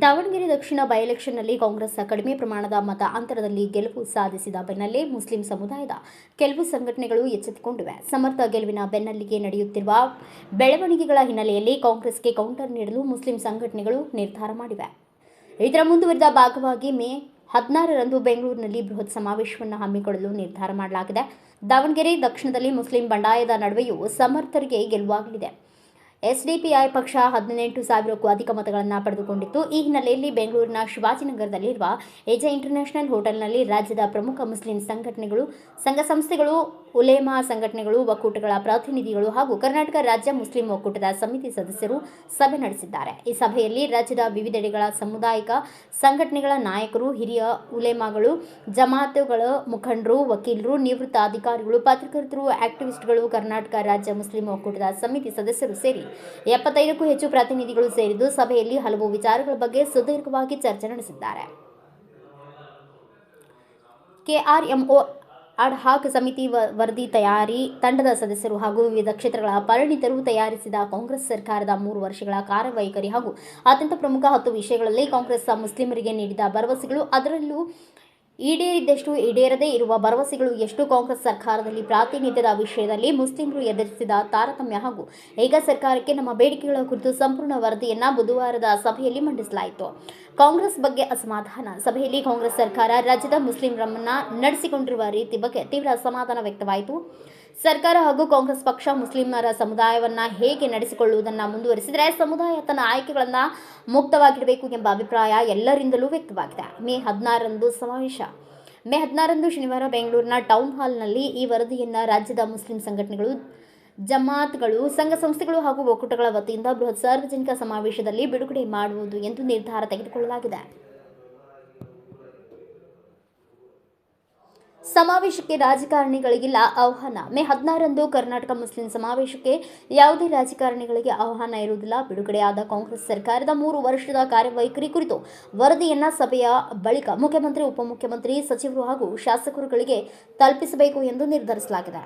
ದಾವಣಗೆರೆ ದಕ್ಷಿಣ by ಎಲೆಕ್ಷನ್ನಲ್ಲಿ Congress ಕಡಿಮೆ ಪ್ರಮಾಣದ ಮತ ಅಂತರದಲ್ಲಿ ಗೆಲುವು ಸಾಧಿಸಿದ ಬೆನ್ನಲ್ಲೇ ಮುಸ್ಲಿಂ ಸಮುದಾಯದ ಕೆಲವು ಸಂಘಟನೆಗಳು ಎಚ್ಚೆತ್ತುಕೊಂಡಿವೆ. ಸಮರ್ಥ ಗೆಲುವಿನ ಬೆನ್ನಲ್ಲಿಗೆ ನಡೆಯುತ್ತಿರುವ ಬೆಳವಣಿಗೆಗಳ ಹಿನ್ನೆಲೆಯಲ್ಲಿ ಕಾಂಗ್ರೆಸ್ಗೆ ಕೌಂಟರ್ ನೀಡಲು ಮುಸ್ಲಿಂ ಸಂಘಟನೆಗಳು ನಿರ್ಧಾರ ಮಾಡಿವೆ. ಇದರ ಮುಂದುವರಿದ ಭಾಗವಾಗಿ ಮೇ 16ರಂದು ಬೆಂಗಳೂರಿನಲ್ಲಿ ಬೃಹತ್ ಸಮಾವೇಶವನ್ನು ಹಮ್ಮಿಕೊಳ್ಳಲು ನಿರ್ಧಾರ ಮಾಡಲಾಗಿದೆ. ದಾವಣಗೆರೆ ದಕ್ಷಿಣದಲ್ಲಿ ಮುಸ್ಲಿಂ ಬಂಡಾಯದ ನಡುವೆಯೂ ಸಮರ್ಥರಿಗೆ ಗೆಲುವಾಗಲಿದೆ. ಎಸ್ಡಿಪಿಐ ಪಕ್ಷ 18,000ಕ್ಕೂ ಅಧಿಕ ಮತಗಳನ್ನು ಪಡೆದುಕೊಂಡಿತ್ತು. ಈ ಹಿನ್ನೆಲೆಯಲ್ಲಿ ಬೆಂಗಳೂರಿನ ಶಿವಾಜಿನಗರದಲ್ಲಿರುವ ಎಜೆ ಇಂಟರ್ನ್ಯಾಷನಲ್ ಹೋಟೆಲ್ನಲ್ಲಿ ರಾಜ್ಯದ ಪ್ರಮುಖ ಮುಸ್ಲಿಂ ಸಂಘಟನೆಗಳು, ಸಂಘ ಸಂಸ್ಥೆಗಳು, ಉಲೇಮಾ ಸಂಘಟನೆಗಳು, ಒಕ್ಕೂಟಗಳ ಪ್ರತಿನಿಧಿಗಳು ಹಾಗೂ ಕರ್ನಾಟಕ ರಾಜ್ಯ ಮುಸ್ಲಿಂ ಒಕ್ಕೂಟದ ಸಮಿತಿ ಸದಸ್ಯರು ಸಭೆ ನಡೆಸಿದ್ದಾರೆ. ಈ ಸಭೆಯಲ್ಲಿ ರಾಜ್ಯದ ವಿವಿಧೆಡೆಗಳ ಸಾಮುದಾಯಿಕ ಸಂಘಟನೆಗಳ ನಾಯಕರು, ಹಿರಿಯ ಉಲೇಮಾಗಳು, ಜಮಾತುಗಳ ಮುಖಂಡರು, ವಕೀಲರು, ನಿವೃತ್ತ ಅಧಿಕಾರಿಗಳು, ಪತ್ರಕರ್ತರು, ಆಕ್ಟಿವಿಸ್ಟ್ಗಳು, ಕರ್ನಾಟಕ ರಾಜ್ಯ ಮುಸ್ಲಿಂ ಒಕ್ಕೂಟದ ಸಮಿತಿ ಸದಸ್ಯರು ಸೇರಿ 75ಕ್ಕೂ ಹೆಚ್ಚು ಪ್ರತಿನಿಧಿಗಳು ಸೇರಿದ್ದು ಸಭೆಯಲ್ಲಿ ಹಲವು ವಿಚಾರಗಳ ಬಗ್ಗೆ ಸುದೀರ್ಘವಾಗಿ ಚರ್ಚೆ ನಡೆಸಿದ್ದಾರೆ. ಕೆಆರ್ಎಂಒ ಅಡ್ ಹಾಕ್ ಸಮಿತಿ ವರದಿ ತಯಾರಿ ತಂಡದ ಸದಸ್ಯರು ಹಾಗೂ ವಿವಿಧ ಕ್ಷೇತ್ರಗಳ ಪರಿಣಿತರು ತಯಾರಿಸಿದ ಕಾಂಗ್ರೆಸ್ ಸರ್ಕಾರದ 3 ವರ್ಷಗಳ ಕಾರ್ಯವೈಖರಿ ಹಾಗೂ ಅತ್ಯಂತ ಪ್ರಮುಖ 10 ವಿಷಯಗಳಲ್ಲಿ ಕಾಂಗ್ರೆಸ್ ಮುಸ್ಲಿಮರಿಗೆ ನೀಡಿದ ಭರವಸೆಗಳು, ಅದರಲ್ಲೂ ಈಡೇರಿದ್ದೆಷ್ಟು, ಈಡೇರದೇ ಇರುವ ಭರವಸೆಗಳು ಎಷ್ಟು, ಕಾಂಗ್ರೆಸ್ ಸರ್ಕಾರದಲ್ಲಿ ಪ್ರಾತಿನಿಧ್ಯದ ವಿಷಯದಲ್ಲಿ ಮುಸ್ಲಿಮರು ಎದುರಿಸಿದ ತಾರತಮ್ಯ ಹಾಗೂ ಈಗ ಸರ್ಕಾರಕ್ಕೆ ನಮ್ಮ ಬೇಡಿಕೆಗಳ ಕುರಿತು ಸಂಪೂರ್ಣ ವರದಿಯನ್ನು ಬುಧವಾರದ ಸಭೆಯಲ್ಲಿ ಮಂಡಿಸಲಾಯಿತು. ಕಾಂಗ್ರೆಸ್ ಬಗ್ಗೆ ಅಸಮಾಧಾನ. ಸಭೆಯಲ್ಲಿ ಕಾಂಗ್ರೆಸ್ ಸರ್ಕಾರ ರಾಜ್ಯದ ಮುಸ್ಲಿಮರನ್ನ ನಡೆಸಿಕೊಂಡಿರುವ ರೀತಿ ಬಗ್ಗೆ ತೀವ್ರ ಅಸಮಾಧಾನ ವ್ಯಕ್ತವಾಯಿತು. ಸರ್ಕಾರ ಹಾಗೂ ಕಾಂಗ್ರೆಸ್ ಪಕ್ಷ ಮುಸ್ಲಿಮರ ಸಮುದಾಯವನ್ನು ಹೇಗೆ ನಡೆಸಿಕೊಳ್ಳುವುದನ್ನು ಮುಂದುವರಿಸಿದರೆ ಸಮುದಾಯ ತನ್ನ ಆಯ್ಕೆಗಳನ್ನು ಮುಕ್ತವಾಗಿಡಬೇಕು ಎಂಬ ಅಭಿಪ್ರಾಯ ಎಲ್ಲರಿಂದಲೂ ವ್ಯಕ್ತವಾಗಿದೆ. ಮೇ 16ರಂದು ಸಮಾವೇಶ. ಮೇ 16ರಂದು ಶನಿವಾರ ಬೆಂಗಳೂರಿನ ಟೌನ್ ಹಾಲ್ನಲ್ಲಿ ಈ ವರದಿಯನ್ನು ರಾಜ್ಯದ ಮುಸ್ಲಿಂ ಸಂಘಟನೆಗಳು, ಜಮಾತ್ಗಳು, ಸಂಘ ಸಂಸ್ಥೆಗಳು ಹಾಗೂ ಒಕ್ಕೂಟಗಳ ವತಿಯಿಂದ ಬೃಹತ್ ಸಾರ್ವಜನಿಕ ಸಮಾವೇಶದಲ್ಲಿ ಬಿಡುಗಡೆ ಮಾಡುವುದು ಎಂದು ನಿರ್ಧಾರ ತೆಗೆದುಕೊಳ್ಳಲಾಗಿದೆ. ಸಮಾವೇಶಕ್ಕೆ ರಾಜಕಾರಣಿಗಳಿಗಿಲ್ಲ ಆಹ್ವಾನ. ಮೇ 16ರಂದು ಕರ್ನಾಟಕ ಮುಸ್ಲಿಂ ಸಮಾವೇಶಕ್ಕೆ ಯಾವುದೇ ರಾಜಕಾರಣಿಗಳಿಗೆ ಆಹ್ವಾನ ಇರುವುದಿಲ್ಲ. ಬಿಡುಗಡೆಯಾದ ಕಾಂಗ್ರೆಸ್ ಸರ್ಕಾರದ 3 ವರ್ಷದ ಕಾರ್ಯವೈಖರಿ ಕುರಿತು ವರದಿಯನ್ನು ಸಭೆಯ ಬಳಿಕ ಮುಖ್ಯಮಂತ್ರಿ, ಉಪಮುಖ್ಯಮಂತ್ರಿ, ಸಚಿವರು ಹಾಗೂ ಶಾಸಕರುಗಳಿಗೆ ತಲುಪಿಸಬೇಕು ಎಂದು ನಿರ್ಧರಿಸಲಾಗಿದೆ.